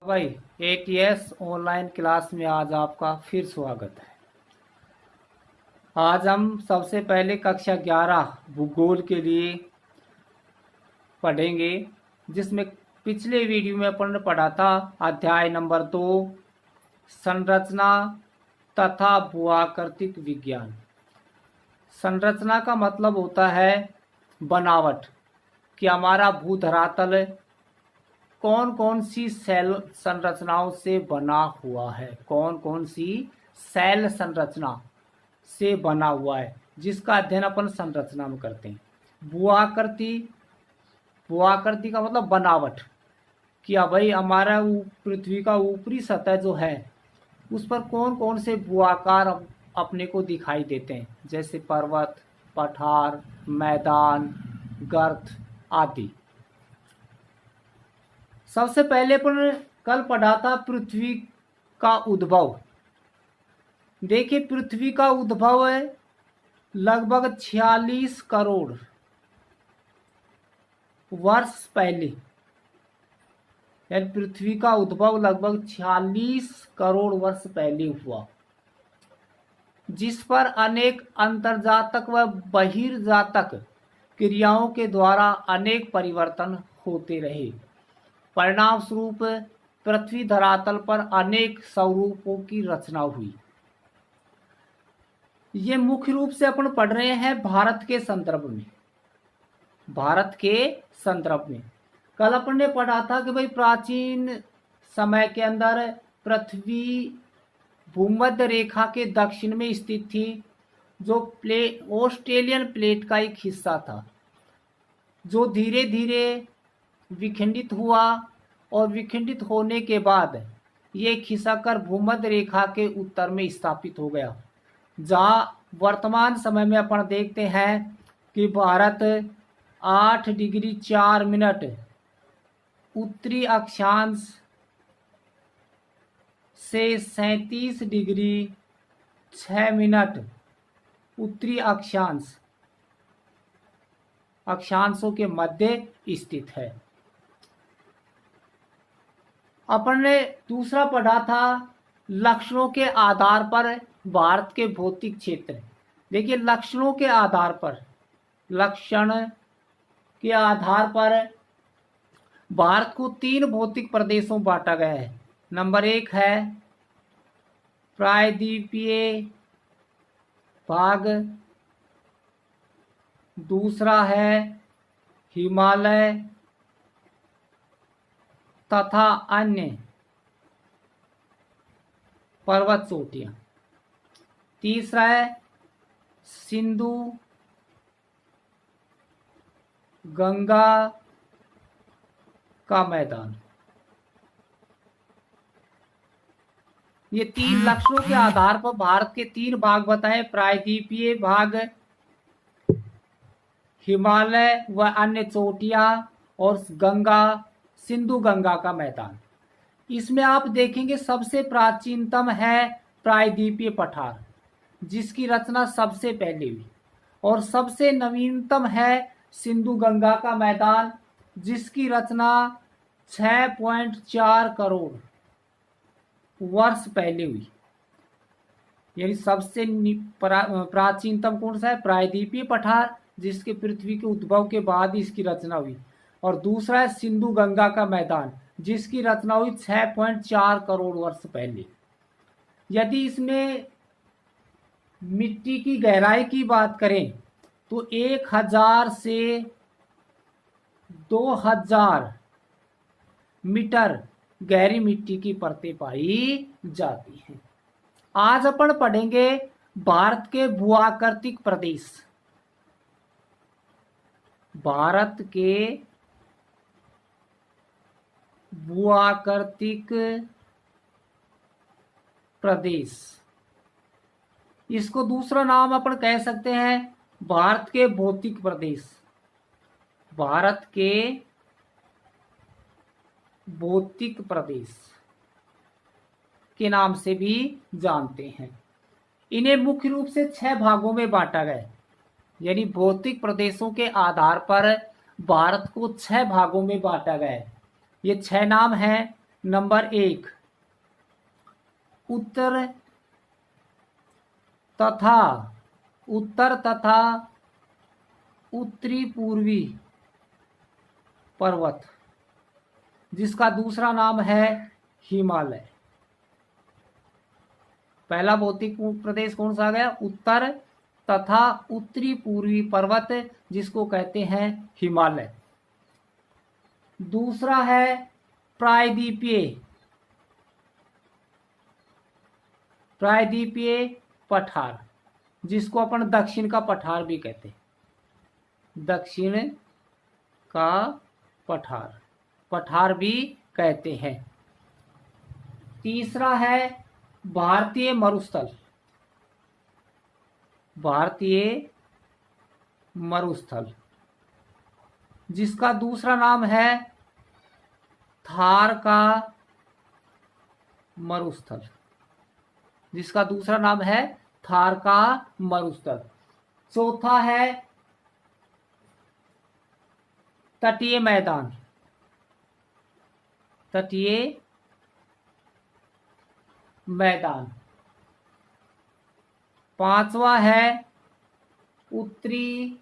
भाई ATS online class में आज आपका फिर स्वागत है। आज हम सबसे पहले कक्षा 11 भूगोल के लिए पढ़ेंगे, जिसमें पिछले वीडियो में अपन ने पढ़ा था अध्याय नंबर 2 संरचना तथा भूआकृतिक विज्ञान। संरचना का मतलब होता है बनावट, कि हमारा भूधरातल कौन कौन सी सेल संरचनाओं से बना हुआ है, कौन कौन सी सेल संरचना से बना हुआ है, जिसका अध्ययन अपन संरचना में करते हैं। भूआकृति, भूआकृति का मतलब बनावट, कि भाई हमारा पृथ्वी का ऊपरी सतह जो है उस पर कौन कौन से भूआकार अपने को दिखाई देते हैं, जैसे पर्वत, पठार, मैदान, गर्त आदि। सबसे पहले अपन कल पढ़ा था पृथ्वी का उद्भव। देखिए, पृथ्वी का उद्भव है लगभग 46 करोड़ वर्ष पहले, यानी पृथ्वी का उद्भव लगभग 46 करोड़ वर्ष पहले हुआ, जिस पर अनेक अंतर्जातक व बहिर्जातक क्रियाओं के द्वारा अनेक परिवर्तन होते रहे। परिणाम स्वरूप पृथ्वी धरातल पर अनेक स्वरूपों की रचना हुई। ये मुख्य रूप से अपन पढ़ रहे हैं भारत के संदर्भ में। भारत के संदर्भ में कल अपन ने पढ़ा था कि भाई प्राचीन समय के अंदर पृथ्वी भूमध्य रेखा के दक्षिण में स्थित थी, जो ऑस्ट्रेलियन प्लेट का एक हिस्सा था, जो धीरे धीरे विखंडित हुआ और विखंडित होने के बाद ये खिसककर भूमध्य रेखा के उत्तर में स्थापित हो गया, जहाँ वर्तमान समय में अपन देखते हैं कि भारत 8 डिग्री 4 मिनट उत्तरी अक्षांश से 37 डिग्री 6 मिनट उत्तरी अक्षांशों के मध्य स्थित है। अपन ने दूसरा पढ़ा था लक्षणों के आधार पर भारत के भौतिक क्षेत्र। देखिए, लक्षणों के आधार पर, लक्षण के आधार पर भारत को 3 भौतिक प्रदेशों बांटा गया है। नंबर 1 है प्रायद्वीपीय भाग, दूसरा है हिमालय तथा अन्य पर्वत चोटियां, तीसरा है सिंधु गंगा का मैदान। ये 3 लक्षणों के आधार पर भारत के 3 भाग बताए: प्रायद्वीपीय भाग, हिमालय व अन्य चोटियां, और गंगा, सिंधु गंगा का मैदान। इसमें आप देखेंगे सबसे प्राचीनतम है प्रायद्वीपीय पठार, जिसकी रचना सबसे पहले हुई, और सबसे नवीनतम है सिंधु गंगा का मैदान, जिसकी रचना 6.4 करोड़ वर्ष पहले हुई। यानी सबसे प्राचीनतम कौन सा है? प्रायद्वीपीय पठार, जिसके पृथ्वी के उद्भव के बाद ही इसकी रचना हुई, और दूसरा है सिंधु गंगा का मैदान, जिसकी रचना हुई 6.4 करोड़ वर्ष पहले। यदि इसमें मिट्टी की गहराई की बात करें तो 1000 से 2000 मीटर गहरी मिट्टी की परतें पाई जाती हैं। आज अपन पढ़ेंगे भारत के भूआकृतिक प्रदेश। भारत के भूआकृतिक प्रदेश, इसको दूसरा नाम अपन कह सकते हैं भारत के भौतिक प्रदेश। भारत के भौतिक प्रदेश के नाम से भी जानते हैं। इन्हें मुख्य रूप से 6 भागों में बांटा गया है। यानी भौतिक प्रदेशों के आधार पर भारत को 6 भागों में बांटा गया है। ये 6 नाम हैं: नंबर 1 उत्तर तथा उत्तरी पूर्वी पर्वत, जिसका दूसरा नाम है हिमालय। पहला भौतिक प्रदेश कौन सा आ गया? उत्तर तथा उत्तरी पूर्वी पर्वत, जिसको कहते हैं हिमालय। दूसरा है प्रायद्वीपीय पठार, जिसको अपन दक्षिण का पठार भी कहते हैं। दक्षिण का पठार भी कहते हैं। तीसरा है भारतीय मरुस्थल, जिसका दूसरा नाम है थार का मरुस्थल। चौथा है तटीय मैदान। पांचवा है उत्तरी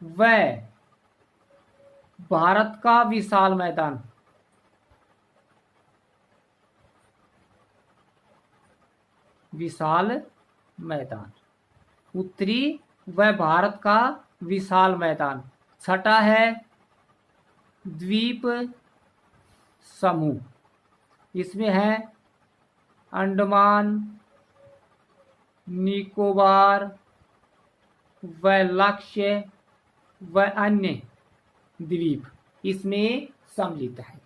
व भारत का विशाल मैदान। उत्तरी व भारत का विशाल मैदान। छठा है द्वीप समूह, इसमें है अंडमान, निकोबार व लक्ष्य व अन्य द्वीप इसमें सम्मिलित है।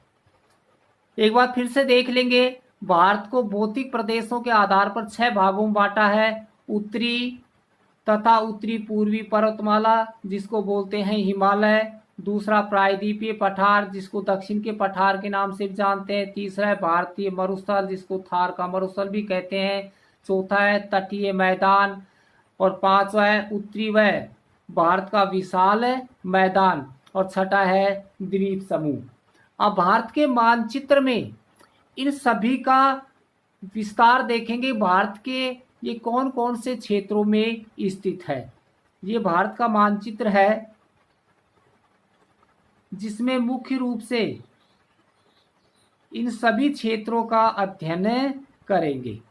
एक बार फिर से देख लेंगे। भारत को भौतिक प्रदेशों के आधार पर 6 भागों में बांटा है। उत्तरी तथा उत्तरी पूर्वी पर्वतमाला, जिसको बोलते हैं हिमालय। दूसरा प्रायद्वीपीय पठार, जिसको दक्षिण के पठार के नाम से भी जानते हैं। तीसरा है भारतीय मरुस्थल, जिसको थार का मरुस्थल भी कहते हैं। चौथा है तटीय मैदान और पांचवा है उत्तरी व भारत का विशाल मैदान और छठा है द्वीप समूह। अब भारत के मानचित्र में इन सभी का विस्तार देखेंगे। भारत के ये कौन कौन से क्षेत्रों में स्थित है। ये भारत का मानचित्र है, जिसमें मुख्य रूप से इन सभी क्षेत्रों का अध्ययन करेंगे।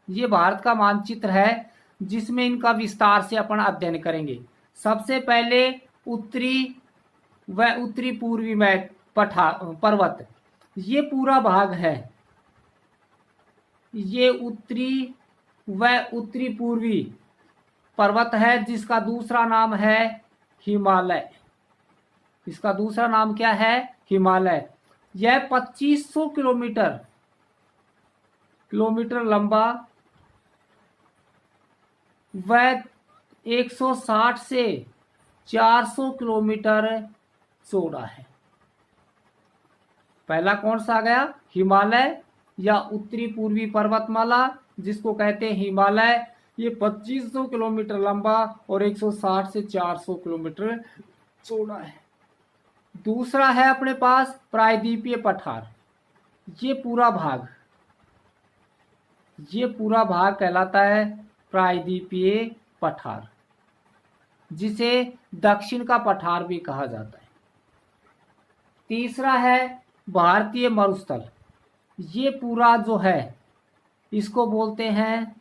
ये भारत का मानचित्र है, जिसमें इनका विस्तार से अपन अध्ययन करेंगे। सबसे पहले उत्तरी व उत्तरी पूर्वी में पर्वत, ये पूरा भाग है। ये उत्तरी व उत्तरी पूर्वी पर्वत है, जिसका दूसरा नाम है हिमालय। इसका दूसरा नाम क्या है? हिमालय। यह 2500 किलोमीटर लंबा व 160 से 400 किलोमीटर चौड़ा है। पहला कौन सा आ गया? हिमालय या उत्तरी पूर्वी पर्वतमाला, जिसको कहते हैं हिमालय। ये 2500 किलोमीटर लंबा और 160 से 400 किलोमीटर चौड़ा है। दूसरा है अपने पास प्रायद्वीपीय पठार। ये पूरा भाग कहलाता है प्रायद्वीपीय पठार, जिसे दक्षिण का पठार भी कहा जाता है। तीसरा है भारतीय मरुस्थल। ये पूरा जो है, इसको बोलते हैं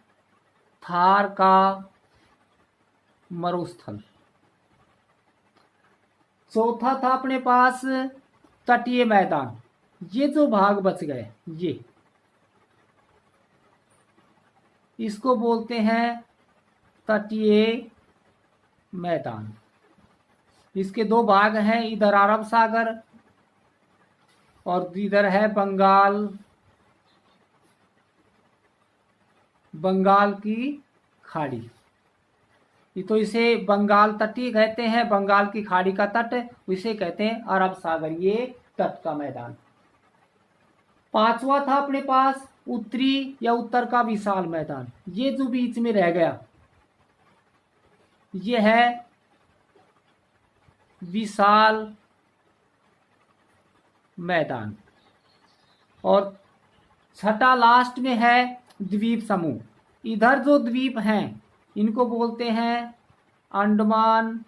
थार का मरुस्थल। चौथा था अपने पास तटीय मैदान। ये जो भाग बच गए, ये इसको बोलते हैं तटीय मैदान। इसके 2 भाग हैं, इधर अरब सागर और इधर है बंगाल की खाड़ी। तो इसे बंगाल तटीय कहते हैं, बंगाल की खाड़ी का तट, इसे कहते हैं अरब सागर। ये तट का मैदान। पांचवा था अपने पास उत्तरी या उत्तर का विशाल मैदान। ये जो बीच में रह गया ये है विशाल मैदान। और छठा लास्ट में है द्वीप समूह। इधर जो द्वीप हैं इनको बोलते हैं अंडमान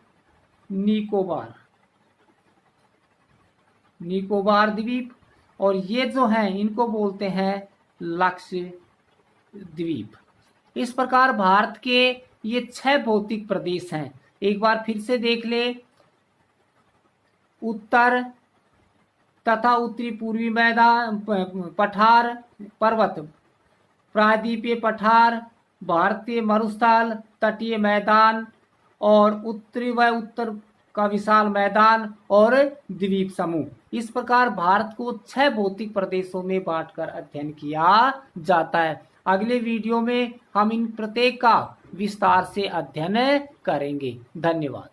निकोबार, निकोबार द्वीप। और ये जो हैं इनको बोलते हैं लक्षद्वीप। इस प्रकार भारत के ये 6 भौतिक प्रदेश हैं। एक बार फिर से देख ले, उत्तर तथा उत्तरी पूर्वी मैदान पठार पर्वत, प्रायद्वीपीय पठार, भारतीय मरुस्थल, तटीय मैदान और उत्तरी व उत्तर का विशाल मैदान और द्वीप समूह। इस प्रकार भारत को 6 भौतिक प्रदेशों में बांटकर अध्ययन किया जाता है। अगले वीडियो में हम इन प्रत्येक का विस्तार से अध्ययन करेंगे। धन्यवाद।